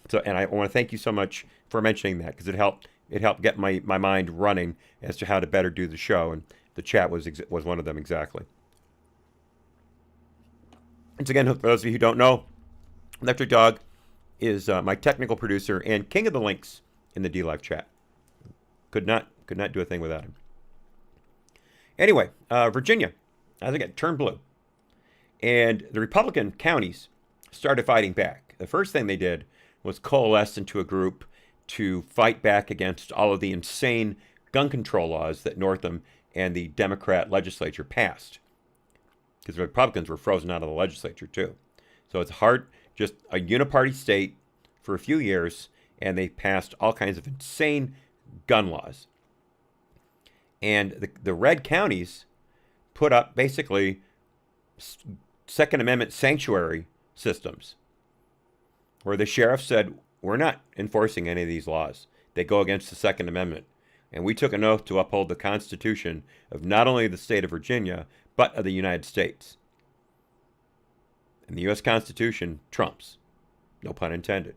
So, and I want to thank you so much for mentioning that, because it helped get my mind running as to how to better do the show, and the chat was one of them exactly. Once again, for those of you who don't know, Electric Dog is my technical producer and king of the links in the DLive chat. Could not do a thing without him. Anyway, Virginia, I think it turned blue, and the Republican counties started fighting back. The first thing they did was coalesce into a group to fight back against all of the insane gun control laws that Northam and the Democrat legislature passed. Because the Republicans were frozen out of the legislature too. So it's hard, just a uniparty state for a few years, and they passed all kinds of insane gun laws. And the red counties put up basically Second Amendment sanctuary systems, where the sheriff said, we're not enforcing any of these laws. They go against the Second Amendment. And we took an oath to uphold the Constitution of not only the state of Virginia, but of the United States. And the U.S. Constitution trumps. No pun intended.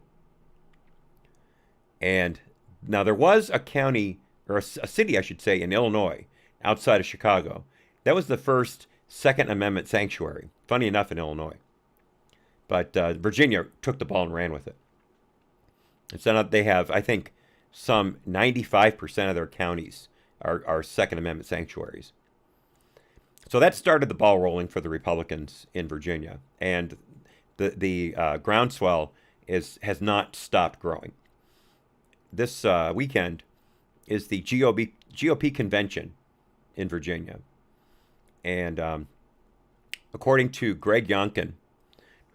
And now there was a county, or a city, I should say, in Illinois, outside of Chicago. That was the first Second Amendment sanctuary. Funny enough, in Illinois. But Virginia took the ball and ran with it. And so now they have, I think, some 95% of their counties are Second Amendment sanctuaries. So that started the ball rolling for the Republicans in Virginia. And the groundswell has not stopped growing. This weekend is the GOP convention in Virginia. And according to Greg Youngkin,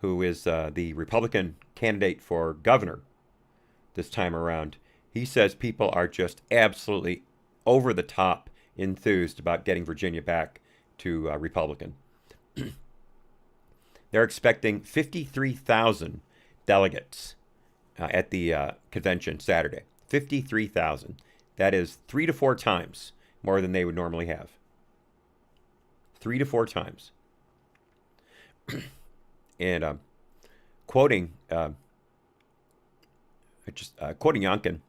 who is the Republican candidate for governor this time around, he says people are just absolutely over the top enthused about getting Virginia back to Republican. They're expecting 53,000 delegates at the convention Saturday. 53,000. That is 3 to 4 times more than they would normally have. 3 to 4 times. And quoting Youngkin,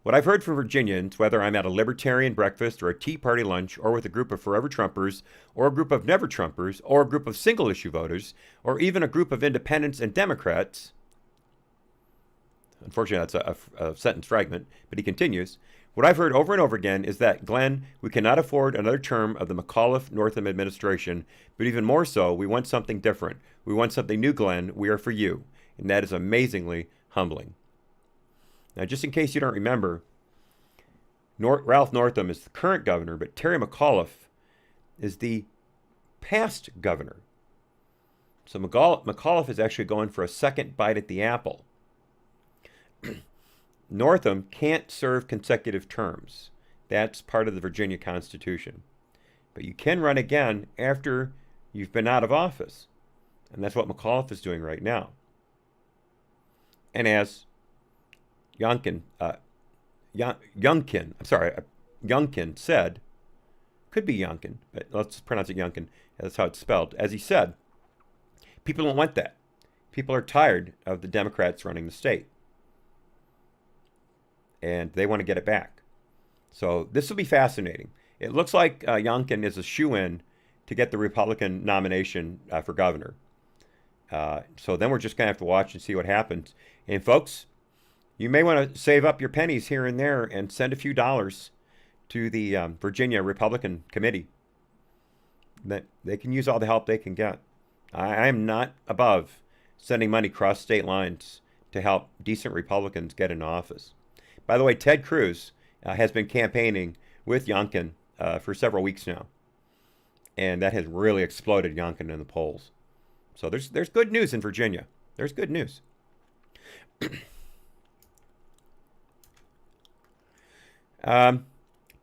what I've heard from Virginians, whether I'm at a libertarian breakfast or a Tea Party lunch or with a group of forever Trumpers or a group of never Trumpers or a group of single issue voters or even a group of independents and Democrats, unfortunately that's a sentence fragment, but he continues, what I've heard over and over again is that, Glenn, we cannot afford another term of the McAuliffe-Northam administration, but even more so, we want something different. We want something new, Glenn. We are for you. And that is amazingly humbling. Now, just in case you don't remember, Ralph Northam is the current governor, but Terry McAuliffe is the past governor. So McAuliffe is actually going for a second bite at the apple. Northam can't serve consecutive terms. That's part of the Virginia Constitution. But you can run again after you've been out of office. And that's what McAuliffe is doing right now. And as Youngkin said, could be Youngkin, but let's pronounce it Youngkin. That's how it's spelled. As he said, people don't want that. People are tired of the Democrats running the state. And they want to get it back. So this will be fascinating. It looks like Youngkin is a shoo-in to get the Republican nomination for governor. So then we're just going to have to watch and see what happens. And folks, you may want to save up your pennies here and there and send a few dollars to the Virginia Republican Committee. That they can use all the help they can get. I am not above sending money across state lines to help decent Republicans get into office. By the way, Ted Cruz has been campaigning with Youngkin for several weeks now. And that has really exploded Youngkin in the polls. So there's good news in Virginia. There's good news.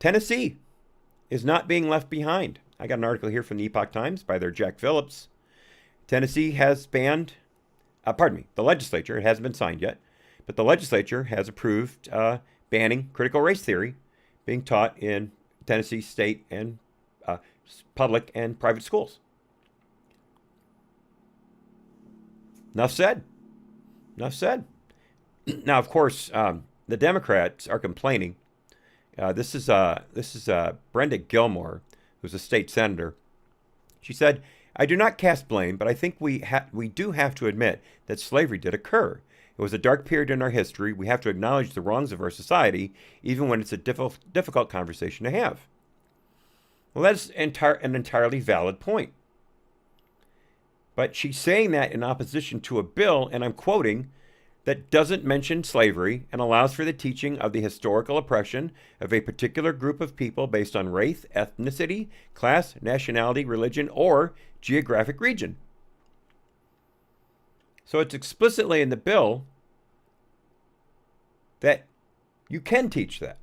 Tennessee is not being left behind. I got an article here from the Epoch Times by their Jack Phillips. Tennessee has banned, the legislature, it hasn't been signed yet, but the legislature has approved banning critical race theory being taught in Tennessee state and public and private schools. Enough said. Enough said. Now, of course, the Democrats are complaining. This is Brenda Gilmore, who's a state senator. She said, "I do not cast blame, but I think we do have to admit that slavery did occur. It was a dark period in our history. We have to acknowledge the wrongs of our society, even when it's a difficult conversation to have." Well, that's an entirely valid point. But she's saying that in opposition to a bill, and I'm quoting, that doesn't mention slavery and allows for the teaching of the historical oppression of a particular group of people based on race, ethnicity, class, nationality, religion, or geographic region. So it's explicitly in the bill that you can teach that.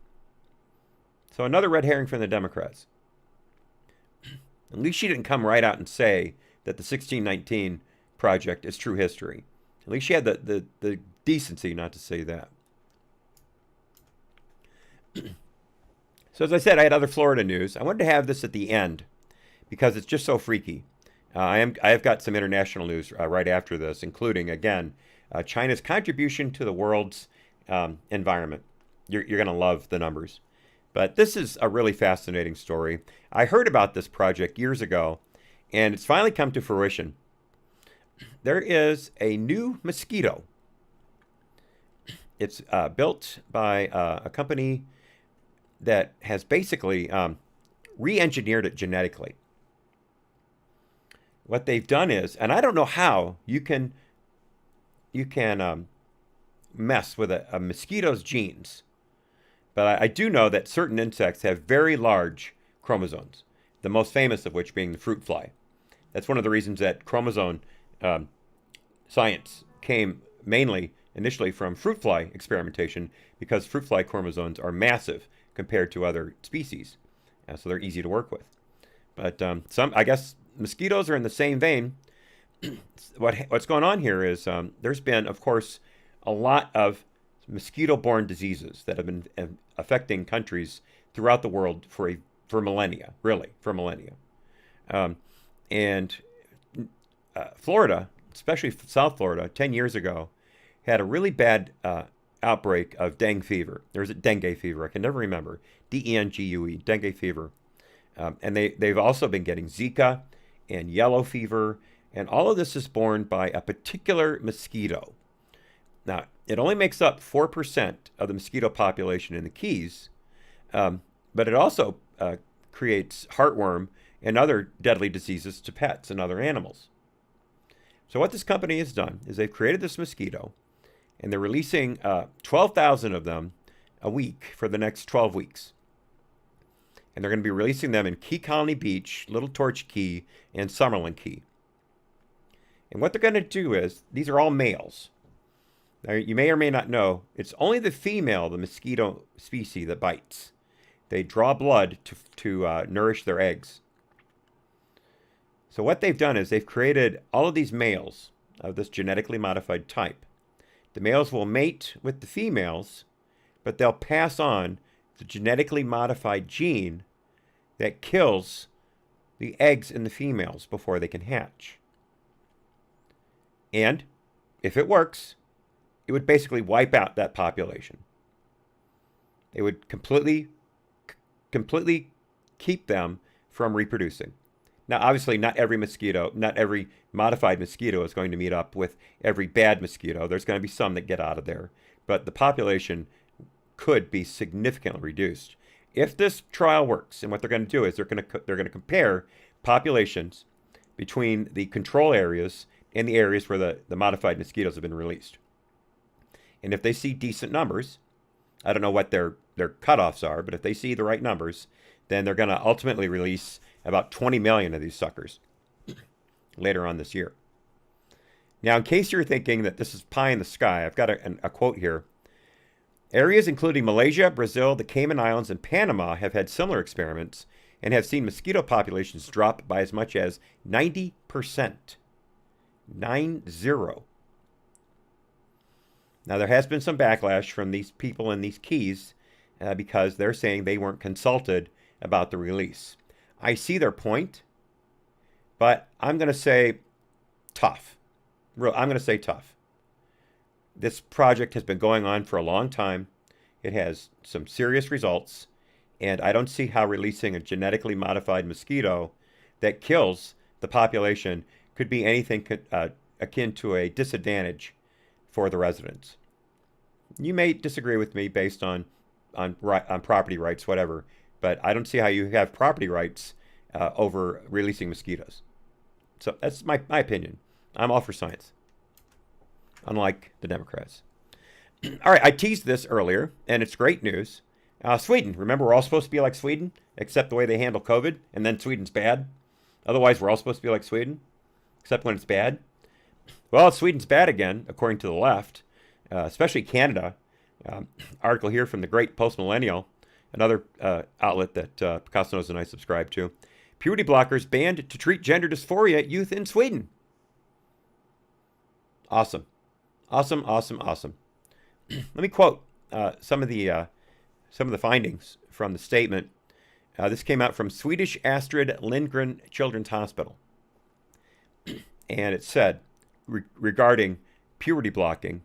So another red herring from the Democrats. At least she didn't come right out and say that the 1619 project is true history. At least she had the decency not to say that. So as I said, I had other Florida news. I wanted to have this at the end because it's just so freaky. I have got some international news right after this, including, again, China's contribution to the world's environment. You're going to love the numbers. But this is a really fascinating story. I heard about this project years ago, and it's finally come to fruition. There is a new mosquito. It's built by a company that has basically re-engineered it genetically. What they've done is, and I don't know how you can mess with a mosquito's genes, but I do know that certain insects have very large chromosomes, the most famous of which being the fruit fly. That's one of the reasons that chromosome science came mainly initially from fruit fly experimentation, because fruit fly chromosomes are massive compared to other species, so they're easy to work with. But I guess mosquitoes are in the same vein. What's going on here is there's been, of course, a lot of mosquito-borne diseases that have been affecting countries throughout the world for millennia, really, for millennia. And Florida, especially South Florida, 10 years ago, had a really bad outbreak of dengue fever. There was a dengue fever. I can never remember. Dengue, dengue fever. And they've also been getting Zika and yellow fever. And all of this is borne by a particular mosquito. Now, it only makes up 4% of the mosquito population in the Keys, but it also creates heartworm and other deadly diseases to pets and other animals. So what this company has done is they've created this mosquito, and they're releasing 12,000 of them a week for the next 12 weeks. And they're going to be releasing them in Key Colony Beach, Little Torch Key, and Summerlin Key. And what they're going to do is, these are all males. Now, you may or may not know, it's only the female, the mosquito species, that bites. They draw blood to nourish their eggs. So what they've done is they've created all of these males of this genetically modified type. The males will mate with the females, but they'll pass on the genetically modified gene that kills the eggs in the females before they can hatch. And if it works, it would basically wipe out that population. It would completely keep them from reproducing. Now, obviously, not every modified mosquito is going to meet up with every bad mosquito. There's going to be some that get out of there, but the population could be significantly reduced if this trial works. And what they're going to do is they're going to compare populations between the control areas and the areas where the modified mosquitoes have been released. And if they see decent numbers, I don't know what their cutoffs are, but if they see the right numbers, then they're going to ultimately release about 20 million of these suckers later on this year. Now, in case you're thinking that this is pie in the sky, I've got a quote here. Areas including Malaysia, Brazil, the Cayman Islands, and Panama have had similar experiments and have seen mosquito populations drop by as much as 90%. 90. Now, there has been some backlash from these people in these keys because they're saying they weren't consulted about the release. I see their point, but I'm going to say tough. I'm going to say tough. This project has been going on for a long time. It has some serious results, and I don't see how releasing a genetically modified mosquito that kills the population could be anything akin to a disadvantage for the residents. You may disagree with me based on property rights, whatever, but I don't see how you have property rights over releasing mosquitoes. So that's my opinion. I'm all for science, unlike the Democrats. All right, I teased this earlier, and it's great news. Sweden, remember, we're all supposed to be like Sweden, except the way they handle COVID, and then Sweden's bad. Otherwise, we're all supposed to be like Sweden, except when it's bad. Well, Sweden's bad again, according to the left, especially Canada. Article here from the Great Post-Millennial, another outlet that Picasso knows and I subscribe to. Puberty blockers banned to treat gender dysphoria at youth in Sweden. Awesome. Awesome, awesome, awesome. Let me quote some of the findings from the statement. This came out from Swedish Astrid Lindgren Children's Hospital. And it said, regarding puberty blocking,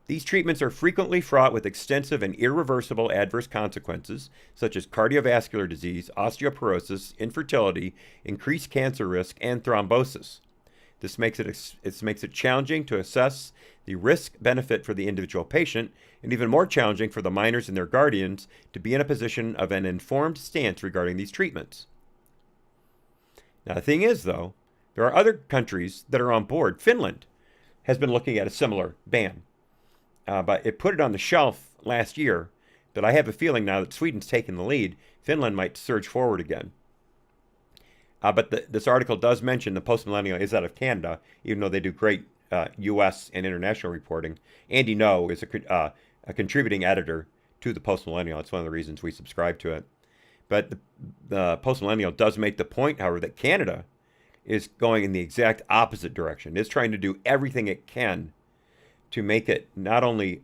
these treatments are frequently fraught with extensive and irreversible adverse consequences, such as cardiovascular disease, osteoporosis, infertility, increased cancer risk, and thrombosis. This makes it challenging to assess the risk-benefit for the individual patient, and even more challenging for the minors and their guardians to be in a position of an informed stance regarding these treatments. Now, the thing is, though, there are other countries that are on board. Finland has been looking at a similar ban, but it put it on the shelf last year. But I have a feeling now that Sweden's taken the lead, Finland might surge forward again. But this article does mention the Post-Millennial is out of Canada, even though they do great U.S. and international reporting. Andy No is a contributing editor to the Post-Millennial. It's one of the reasons we subscribe to it. But the Post-Millennial does make the point, however, that Canada is going in the exact opposite direction. It's trying to do everything it can to make it not only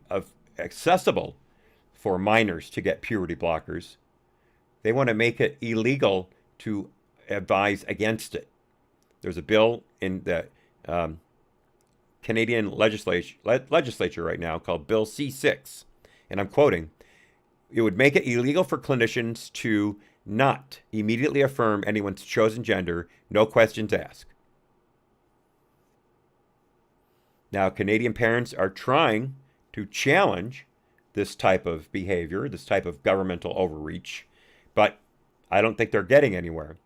accessible for minors to get puberty blockers, they want to make it illegal to advise against it. There's a bill in the Canadian legislature right now called Bill C6, and I'm quoting, "It would make it illegal for clinicians to not immediately affirm anyone's chosen gender, no questions asked." Now, Canadian parents are trying to challenge this type of behavior, this type of governmental overreach, but I don't think they're getting anywhere.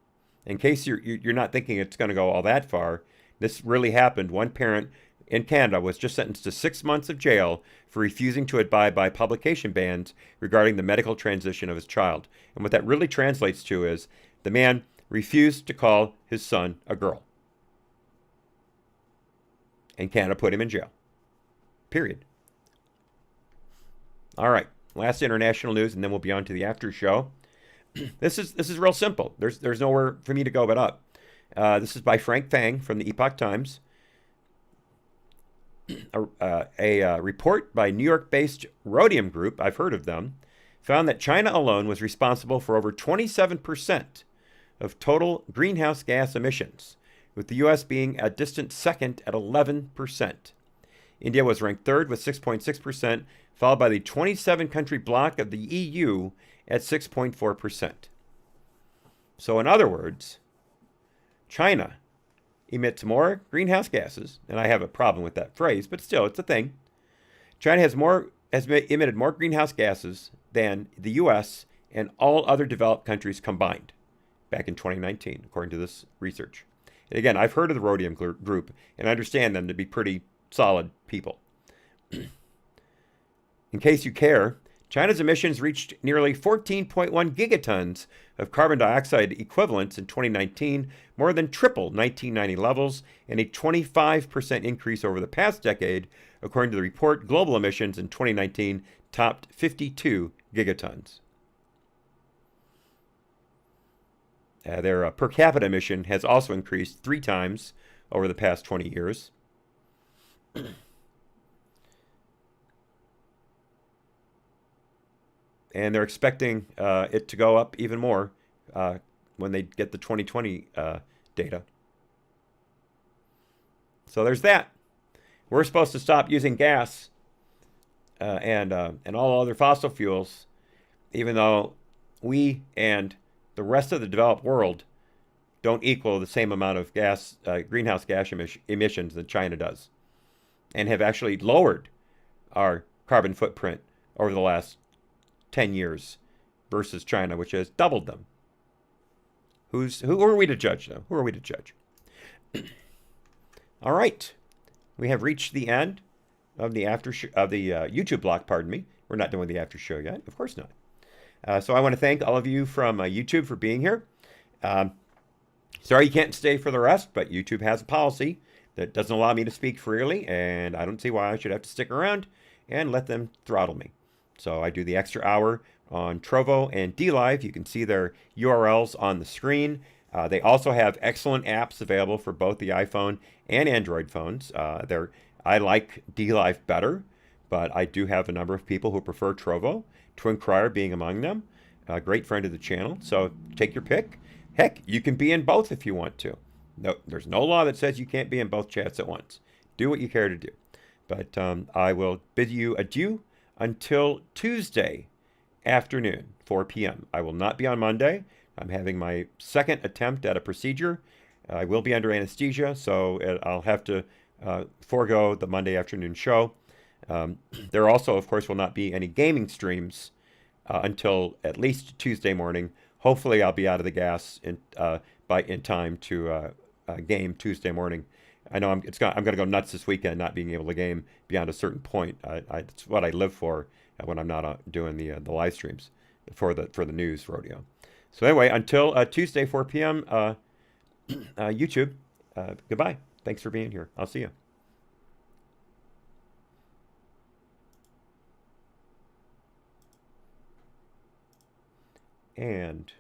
In case you're not thinking it's going to go all that far, this really happened. One parent in Canada was just sentenced to 6 months of jail for refusing to abide by publication bans regarding the medical transition of his child. And what that really translates to is the man refused to call his son a girl. And Canada put him in jail. Period. All right, last international news, and then we'll be on to the after show. This is real simple. There's nowhere for me to go but up. This is by Frank Fang from the Epoch Times. A report by New York-based Rhodium Group, I've heard of them, found that China alone was responsible for over 27% of total greenhouse gas emissions, with the U.S. being a distant second at 11%. India was ranked third with 6.6%, followed by the 27-country bloc of the EU at 6.4%. So in other words, China emits more greenhouse gases, and I have a problem with that phrase, but still, it's a thing. China has emitted more greenhouse gases than the U.S. and all other developed countries combined back in 2019, according to this research. And again, I've heard of the Rhodium Group, and I understand them to be pretty solid people. In case you care, China's emissions reached nearly 14.1 gigatons of carbon dioxide equivalents in 2019, more than triple 1990 levels, and a 25% increase over the past decade. According to the report, global emissions in 2019 topped 52 gigatons. Their per capita emission has also increased 3 times over the past 20 years. And they're expecting it to go up even more when they get the 2020 data. So there's that. We're supposed to stop using gas and all other fossil fuels, even though we and the rest of the developed world don't equal the same amount of greenhouse gas emissions that China does, and have actually lowered our carbon footprint over the last 10 years versus China, which has doubled them. Who are we to judge, though? Who are we to judge? All right. We have reached the end of the YouTube block, pardon me. We're not done with the after show yet. Of course not. So I want to thank all of you from YouTube for being here. Sorry you can't stay for the rest, but YouTube has a policy that doesn't allow me to speak freely, and I don't see why I should have to stick around and let them throttle me. So I do the extra hour on Trovo and DLive. You can see their URLs on the screen. They also have excellent apps available for both the iPhone and Android phones. I like DLive better, but I do have a number of people who prefer Trovo, Twin Crier being among them. A great friend of the channel. So take your pick. Heck, you can be in both if you want to. No, there's no law that says you can't be in both chats at once. Do what you care to do. But I will bid you adieu until Tuesday afternoon, 4 p.m. I will not be on Monday. I'm having my second attempt at a procedure. I will be under anesthesia, so I'll have to forego the Monday afternoon show. There also, of course, will not be any gaming streams until at least Tuesday morning. Hopefully, I'll be out of the gas in time to game Tuesday morning. I know I'm going to go nuts this weekend, not being able to game beyond a certain point. It's what I live for when I'm not doing the live streams for the news rodeo. So anyway, until Tuesday, 4 p.m. YouTube. Goodbye. Thanks for being here. I'll see you. And